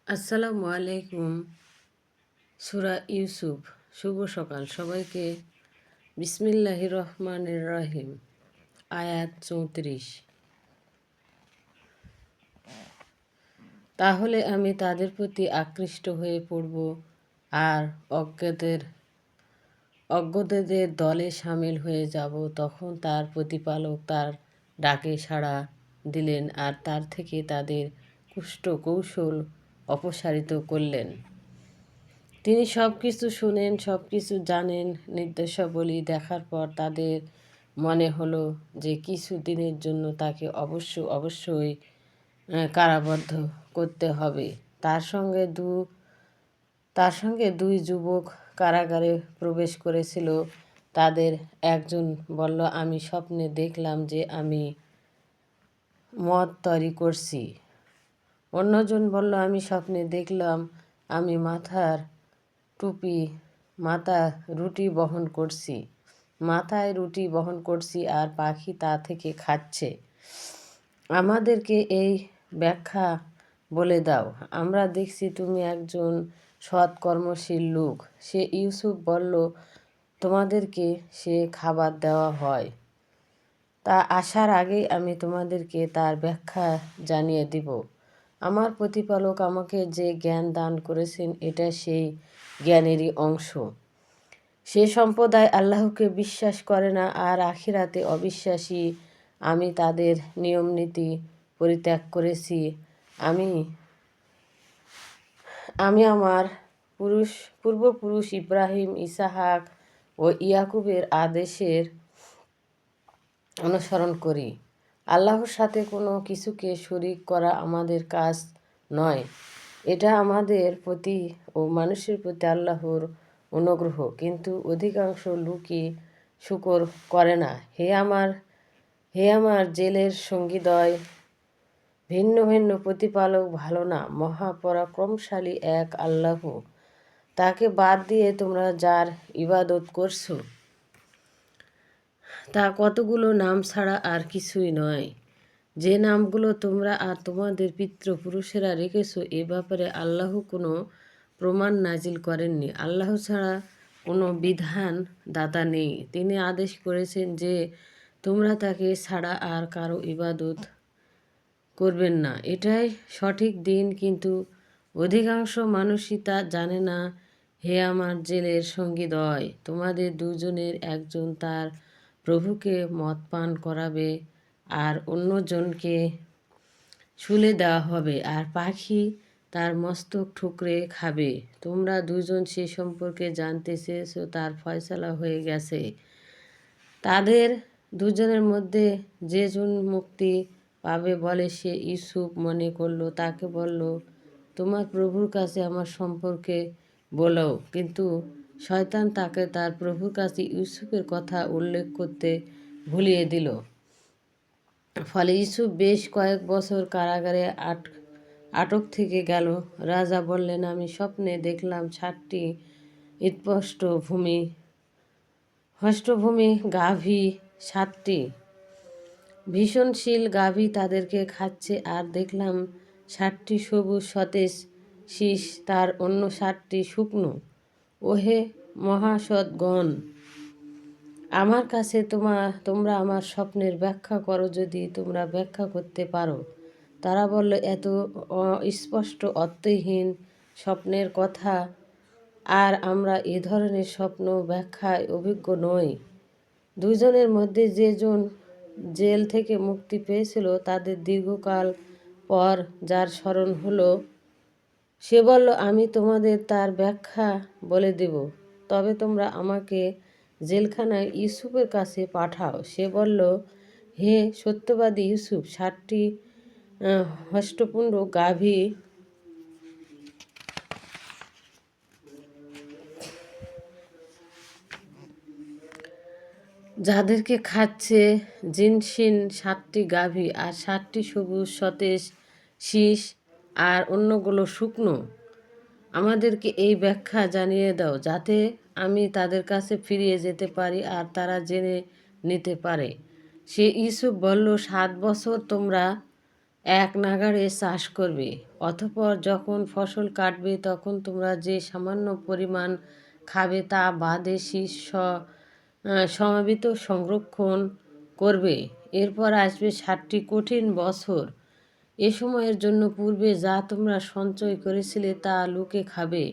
আসসালামু আলাইকুম। সূরা ইউসুফ। শুভ সকাল সবাইকে। বিসমিল্লাহির রহমানির রহিম। আয়াত ৩৪। তাহলে আমি তাদের প্রতি আকৃষ্ট হয়ে পড়ব আর অজ্ঞদের দলে সামিল হয়ে যাব। তখন তার প্রতিপালক তার ডাকে সাড়া দিলেন আর তার থেকে তাদের কৌশল অপসারিত করলেন। তিনি সব কিছু শুনেন, সব কিছু জানেন। নির্দেশাবলী দেখার পর তাদের মনে হলো যে কিছু দিনের জন্য তাকে অবশ্যই কারাবদ্ধ করতে হবে। তার সঙ্গে দুই যুবক কারাগারে প্রবেশ করেছিল। তাদের একজন বলল, আমি স্বপ্নে দেখলাম যে আমি মদ তৈরি করছি। অন্যজন বলল, আমি স্বপ্নে দেখলাম আমি মাথায় রুটি বহন করছি আর পাখি তা থেকে খাচ্ছে। আমাদেরকে এই ব্যাখ্যা বলে দাও। আমরা দেখছি তুমি একজন সৎ কর্মশীল লোক। সে ইউসুফ বলল, তোমাদেরকে সে খাবার দেওয়া হয়। তা আসার আগেই আমি তোমাদেরকে তার ব্যাখ্যা জানিয়ে দিব। আমার প্রতিপালক আমাকে যে জ্ঞান দান করেছেন এটা সেই জ্ঞানেরই অংশ। সে সম্প্রদায় আল্লাহকে বিশ্বাস করে না আর আখিরাতে অবিশ্বাসী। আমি তাদের নিয়মনীতি পরিত্যাগ করেছি। আমি আমার পূর্বপুরুষ ইব্রাহিম, ইসহাক ও ইয়াকুবের আদেশের অনুসরণ করি। আল্লাহর সাথে কোনো কিছুকে শরিক করা আমাদের কাজ নয়। এটা আমাদের প্রতি ও মানুষের প্রতি আল্লাহর অনুগ্রহ, কিন্তু অধিকাংশ লোকই শুকর করে না। হে আমার জেলের সঙ্গীদ্বয়, ভিন্ন ভিন্ন প্রতিপালক ভালো না, মহাপরাক্রমশালী এক আল্লাহ। তাকে বাদ দিয়ে তোমরা যার ইবাদত করছো তা কতগুলো নাম ছাড়া আর কিছুই নয়। যে নামগুলো তোমরা আর তোমাদের পিতৃপুরুষেরা রেখেছো, এ ব্যাপারে আল্লাহ কোনো প্রমাণ নাজিল করেননি। আল্লাহ ছাড়া কোনো বিধান দাতা নেই। তিনি আদেশ করেছেন যে তোমরা তাকে ছাড়া আর কারো ইবাদত করবেন না। এটাই সঠিক দিন, কিন্তু অধিকাংশ মানুষই তা জানে না। হে আমার জেলের সঙ্গীদ্বয়, তোমাদের দুজনের একজন তার প্রভুকে মদ পান করাবে আর অন্যজনকে শুলে দেওয়া হবে, আর পাখি তার মস্তক ঠুকরে খাবে। তোমরা দুজন সে সম্পর্কে জানতে চেয়েছো, তার ফয়সালা হয়ে গেছে। তাদের দুজনের মধ্যে যে জন মুক্তি পাবে বলে সে ইউসুফ মনে করল। তাকে বলল, তোমার প্রভুর কাছে আমার সম্পর্কে বলো। কিন্তু শয়তান তাকে তার প্রভুর কাছে ইউসুফের কথা উল্লেখ করতে ভুলিয়ে দিল। ফলে ইউসুফ বেশ কয়েক বছর কারাগারে আটক থেকে গেল। রাজা বললেন, আমি স্বপ্নে দেখলাম 7টি হষ্টভূমি গাভী, 7টি ভীষণশীল গাভী তাদেরকে খাচ্ছে, আর দেখলাম 7টি সবুজ সতেজ শীষ, তার অন্য 7টি শুকনো। ওহে মহাসৎগণ, আমার কাছে তোমরা আমার স্বপ্নের ব্যাখ্যা করো, যদি তোমরা ব্যাখ্যা করতে পারো। তারা বলল, এত স্পষ্ট অর্থহীন স্বপ্নের কথা, আর আমরা এ ধরনের স্বপ্ন ব্যাখ্যায় অভিজ্ঞ নই। দুজনের মধ্যে যে জন জেল থেকে মুক্তি পেয়েছিল, তাদের দীর্ঘকাল পর যার স্মরণ হলো, সে বলল, আমি তোমাদের তার ব্যাখ্যা বলে দেব। তবে তোমরা আমাকে জেলখানায় ইউসুফের কাছে পাঠাও। সে বলল, হে সত্যবাদী ইউসুফ, 7টি হষ্টপুণ্ড গাভী যাদেরকে খাচ্ছে জিনসিন, 7টি গাভী আর 7টি সবুজ সতেজ শীষ, আর অন্যগুলো শুকনো। আমাদেরকে এই ব্যাখ্যা জানিয়ে দাও, যাতে আমি তাদের কাছে ফিরিয়ে যেতে পারি আর তারা জেনে নিতে পারে। সে ইউসুফ বলল, 7 বছর তোমরা এক নাগাড়ে চাষ করবে। অতঃপর যখন ফসল কাটবে তখন তোমরা যে সামান্য পরিমাণ খাবে তা বাদে শীর্ষ সমাবিত সংরক্ষণ করবে। এরপর আসবে 60টি কঠিন বছর। এ সময়ের জন্য পূর্বে যা তোমরা সঞ্চয় করেছিলে তা লোকে খাবে।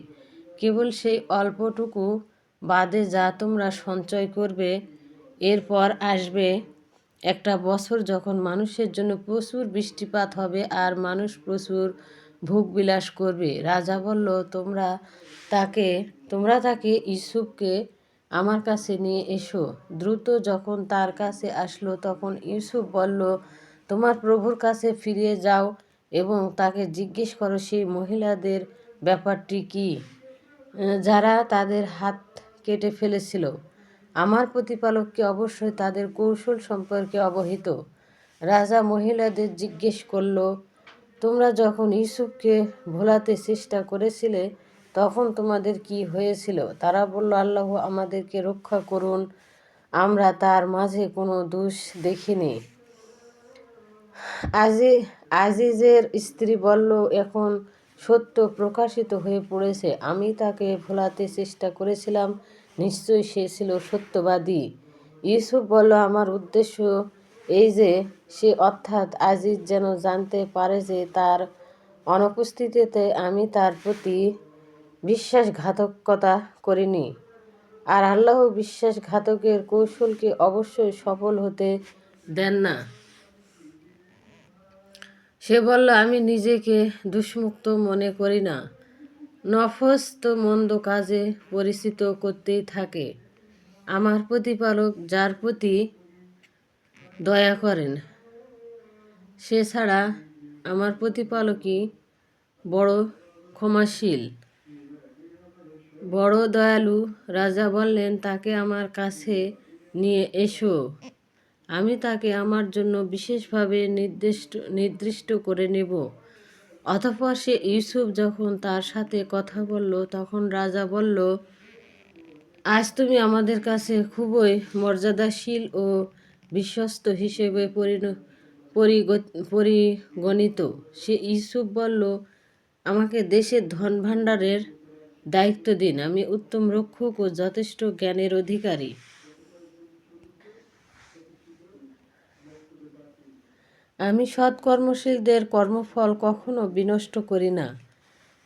কেবল সেই অল্পটুকু বাদে যা তোমরা সঞ্চয় করবে। এরপর আসবে একটা বছর যখন মানুষের জন্য প্রচুর বৃষ্টিপাত হবে আর মানুষ প্রচুর ভোগবিলাস করবে। রাজা বলল, তোমরা তাকে ইউসুফকে আমার কাছে নিয়ে এসো। দ্রুত যখন তার কাছে আসলো তখন ইউসুফ বলল, তোমার প্রভুর কাছে ফিরে যাও এবং তাকে জিজ্ঞেস করো সেই মহিলাদের ব্যাপারটি কি, যারা তাদের হাত কেটে ফেলেছিল। আমার প্রতিপালককে অবশ্যই তাদের কৌশল সম্পর্কে অবহিত। রাজা মহিলাদের জিজ্ঞেস করল, তোমরা যখন ইউসুফকে ভোলাতে চেষ্টা করেছিলে তখন তোমাদের কি হয়েছিল? তারা বলল, আল্লাহ আমাদেরকে রক্ষা করুন, আমরা তার মাঝে কোনো দোষ দেখিনি। আজিজের স্ত্রী বলল, এখন সত্য প্রকাশিত হয়ে পড়েছে। আমি তাকে ভোলাতে চেষ্টা করেছিলাম, নিশ্চয়ই সে ছিল সত্যবাদী। ইউসুফ বলল, আমার উদ্দেশ্য এই যে সে অর্থাৎ আজিজ যেন জানতে পারে যে তার অনুপস্থিতিতে আমি তার প্রতি বিশ্বাসঘাতকতা করিনি। আর আল্লাহ বিশ্বাসঘাতকের কৌশলকে অবশ্যই সফল হতে দেন না। সে বলল, আমি নিজেকে দোষমুক্ত মনে করি না। নফস তো মন্দ কাজে পরিচিত করতেই থাকে। আমার প্রতিপালক যার প্রতি দয়া করেন সে ছাড়া আমার প্রতিপালকই বড় ক্ষমাশীল, বড় দয়ালু। রাজা বললেন, তাকে আমার কাছে নিয়ে এসো, আমি তাকে আমার জন্য বিশেষভাবে নির্দিষ্ট করে নেব। অতঃপর সে ইউসুফ যখন তার সাথে কথা বলল তখন রাজা বলল, আজ তুমি আমাদের কাছে খুবই মর্যাদাশীল ও বিশ্বস্ত হিসেবে পরিগণিত। সে ইউসুফ বলল, আমাকে দেশের ধনভাণ্ডারের দায়িত্ব দিন, আমি উত্তম রক্ষক ও যথেষ্ট জ্ঞানের অধিকারী। আমি সৎকর্মশীলদের কর্মফল কখনো বিনষ্ট করি না,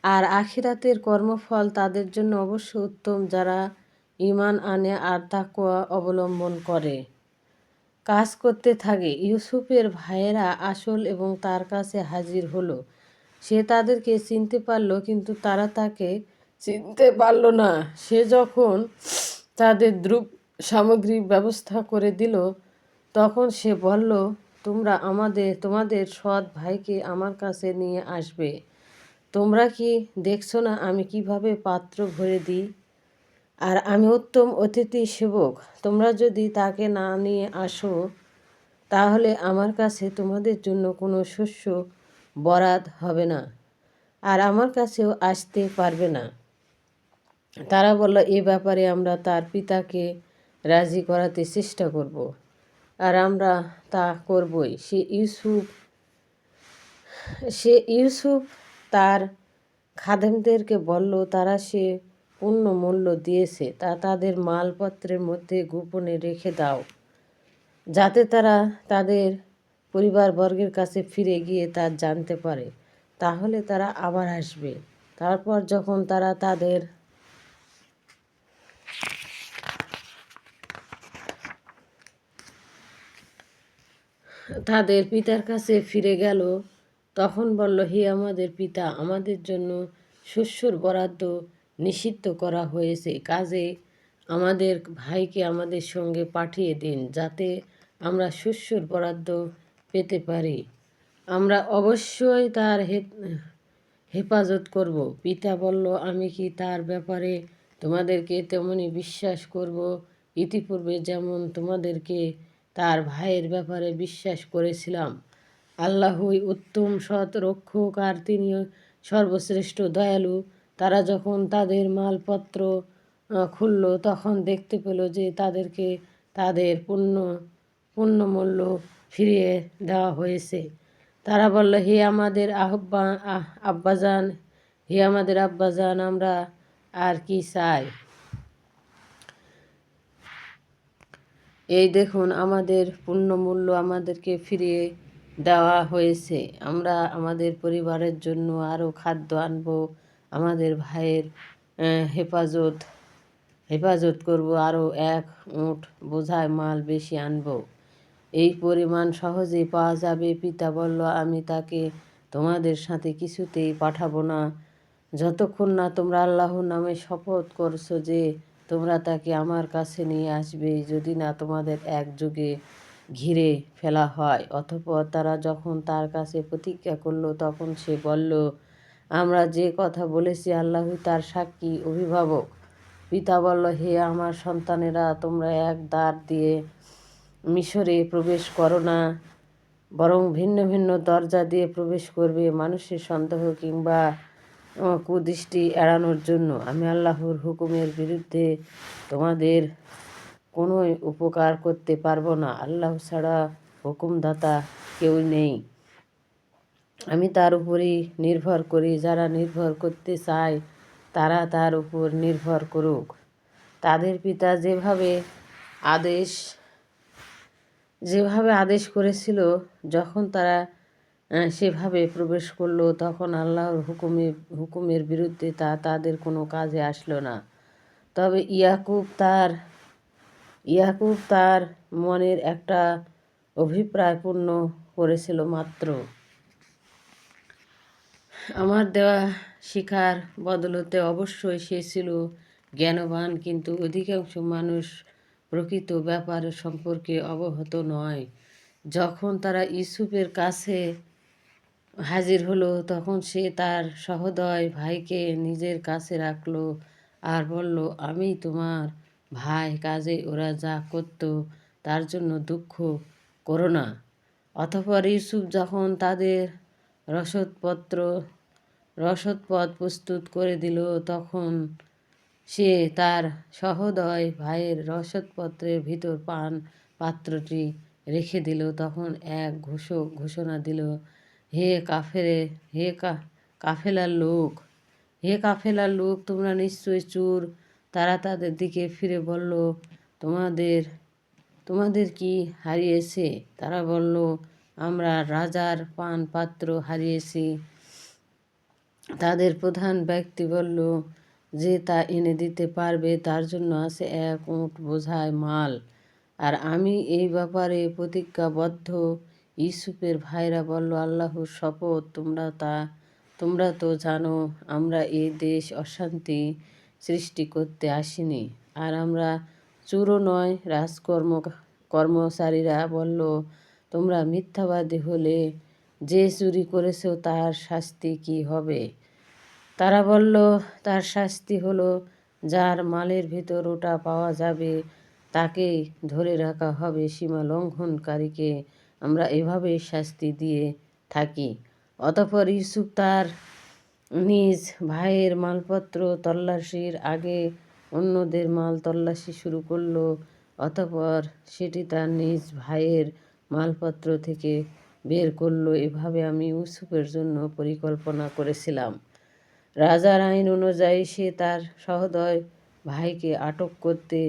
আর আখিরাতের কর্মফল তাদের জন্য অবশ্য উত্তম যারা ঈমান আনে আর তাকওয়া অবলম্বন করে। কাজ করতে থাকে। ইউসুফের ভাইয়েরা আসল এবং তার কাছে হাজির হলো। সে তাদেরকে চিনতে পারল, কিন্তু তারা তাকে চিনতে পারল না। সে যখন তাদের দ্রব্য সামগ্রী ব্যবস্থা করে দিল তখন সে বলল, তোমরা তোমাদের সৎ ভাইকে আমার কাছে নিয়ে আসবে। তোমরা কি দেখছো না আমি কিভাবে পাত্র ভরে দিই? আর আমি উত্তম অতিথি সেবক। তোমরা যদি তাকে না নিয়ে আসো তাহলে আমার কাছে তোমাদের জন্য কোনো শস্য বরাদ হবে না, আর আমার কাছেও আসতে পারবে না। তারা বলল, এ ব্যাপারে আমরা তার পিতাকে রাজি করাতে চেষ্টা করব, আর আমরা তা করবই। সে ইউসুফ তার খাদেমদেরকে বলল, তারা সে পূর্ণ মূল্য দিয়েছে তা তাদের মালপত্রের মধ্যে গোপনে রেখে দাও, যাতে তারা তাদের পরিবারবর্গের কাছে ফিরে গিয়ে তা জানতে পারে। তাহলে তারা আবার আসবে। তারপর যখন তারা তাদের পিতার কাছে ফিরে গেল তখন বলল, হে আমাদের পিতা, আমাদের জন্য শস্যর বরাদ্দ নিষিদ্ধ করা হয়েছে, কাজে আমাদের ভাইকে আমাদের সঙ্গে পাঠিয়ে দিন যাতে আমরা শস্যর বরাদ্দ পেতে পারি। আমরা অবশ্যই তার হেফাজত করব। পিতা বলল, আমি কি তার ব্যাপারে তোমাদেরকে তেমনই বিশ্বাস করব ইতিপূর্বে যেমন তোমাদেরকে তার ভাইয়ের ব্যাপারে বিশ্বাস করেছিলাম। আল্লাহই উত্তম সৎ রক্ষক, আর তিনি সর্বশ্রেষ্ঠ দয়ালু। তারা যখন তাদের মালপত্র খুলল তখন দেখতে পেল যে তাদেরকে তাদের পূর্ণমূল্য ফিরিয়ে দেওয়া হয়েছে। তারা বলল, হে আমাদের আব্বাজান, হে আমাদের আব্বাজান, আমরা আর কি চাই? এই দেখুন, আমাদের পুণ্যমূল্য আমাদেরকে ফিরিয়ে দেওয়া হয়েছে। আমরা আমাদের পরিবারের জন্য আরও খাদ্য আনবো, আমাদের ভাইয়ের হেফাজত করব, আরও 1 উট বোঝায় মাল বেশি আনবো। এই পরিমাণ সহজেই পাওয়া যাবে। পিতা বলল, আমি তাকে তোমাদের সাথে কিছুতেই পাঠাবো না, যতক্ষণ না তোমরা আল্লাহর নামে শপথ করছো যে তোমরা তাকে আমার কাছে নিয়ে আসবে, যদি না তোমাদের একযোগে ঘিরে ফেলা হয়। অতঃপর তারা যখন তার কাছে প্রতিজ্ঞা করল, তখন সে বলল, আমরা যে কথা বলেছি আল্লাহই তার সাক্ষী অভিভাবক। পিতা বলল, হে আমার সন্তানেরা, তোমরা এক দ্বার দিয়ে মিশরে প্রবেশ করো না, বরং ভিন্ন ভিন্ন দরজা দিয়ে প্রবেশ করবে, মানুষের সন্দেহ কিংবা কুদৃষ্টি এড়ানোর জন্য। আমি আল্লাহর হুকুমের বিরুদ্ধে তোমাদের কোনো উপকার করতে পারবো না। আল্লাহ ছাড়া হুকুমদাতা কেউ নেই। আমি তার উপরই নির্ভর করি। যারা নির্ভর করতে চায় তারা তার উপর নির্ভর করুক। তাদের পিতা যেভাবে আদেশ করেছিল, যখন তারা সেভাবে প্রবেশ করলো, তখন আল্লাহর হুকুমের বিরুদ্ধে তা তাদের কোনো কাজে আসলো না। তবে ইয়াকুব তার মনের একটা অভিপ্রায় পূর্ণ করেছিল মাত্র। আমার দেওয়া শিখার বদলতে অবশ্যই সে ছিল জ্ঞানবান, কিন্তু অধিকাংশ মানুষ প্রকৃত ব্যাপার সম্পর্কে অবগত নয়। যখন তারা ইউসুফের কাছে হাজির হলো, তখন সে তার সহোদয় ভাইকে নিজের কাছে রাখলো আর বলল, আমি তোমার ভাই, কাজে ওরা যা করত তার জন্য দুঃখ করো না। অতঃপর ইউসুফ যখন তাদের রসদপদ প্রস্তুত করে দিল, তখন সে তার সহোদয় ভাইয়ের রসদপত্রের ভিতর পাত্রটি রেখে দিল। তখন এক ঘোষণা দিল, হে কাফেলার লোক, তোমরা নিশ্চয় চোর। তারা তাদের দিকে ফিরে বলল, তোমাদের কি হারিয়েছে? তারা বলল, আমরা রাজার পানপাত্র হারিয়েছি। তাদের প্রধান ব্যক্তি বলল, যে তা এনে দিতে পারবে তার জন্য আছে 1 উট বোঝাই মাল, আর আমি এই ব্যাপারে প্রতিজ্ঞাবদ্ধ। ইউসুফের ভাইরা বলল, আল্লাহর শপথ, তোমরা তো জানো আমরা এই দেশ অশান্তি সৃষ্টি করতে আসিনি, আর আমরা চোরও নয়। কর্মচারীরা বলল, তোমরা মিথ্যাবাদী হলে যে চুরি করেছ তার শাস্তি কি হবে? তারা বলল, তার শাস্তি হলো, যার মালের ভিতর ওটা পাওয়া যাবে তাকেই ধরে রাখা হবে। সীমা লঙ্ঘনকারীকে আমরা এভাবেই শাস্তি দিয়ে থাকি। অতঃপর ইউসুফ তার নিজ ভাইয়ের মালপত্র তল্লাশির আগে অন্যদের মাল তল্লাশি শুরু করল। অতঃপর সেটি তার নিজ ভাইয়ের মালপত্র থেকে বের করল। এভাবে আমি ইউসুফের জন্য পরিকল্পনা করেছিলাম। রাজার আইন অনুযায়ী সে তার সহোদয় ভাইকে আটক করতে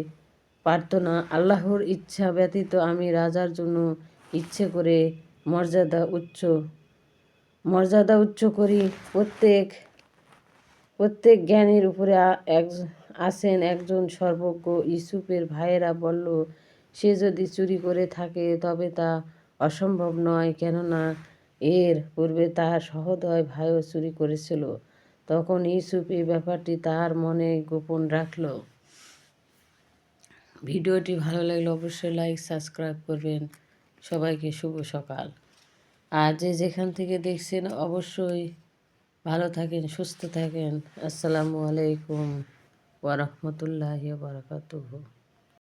পারত না। আল্লাহর ইচ্ছা ব্যতীত আমি রাজার জন্য ইচ্ছে করে মর্যাদা উচ্চ করি। প্রত্যেক জ্ঞানীর উপরে আছেন একজন সর্বজ্ঞ। ইউসুফের ভাইয়েরা বলল, সে যদি চুরি করে থাকে তবে তা অসম্ভব নয়, কেননা এর পূর্বে তার সহোদয় ভাইও চুরি করেছিল। তখন ইউসুফ এই ব্যাপারটি তার মনে গোপন রাখল। ভিডিওটি ভালো লাগলে অবশ্যই সাবস্ক্রাইব করবেন। সবাইকে শুভ সকাল। আর যে যেখান থেকে দেখছেন অবশ্যই ভালো থাকেন, সুস্থ থাকেন। আসসালামু আলাইকুম ওয়া রাহমাতুল্লাহি ওয়া বারাকাতুহু।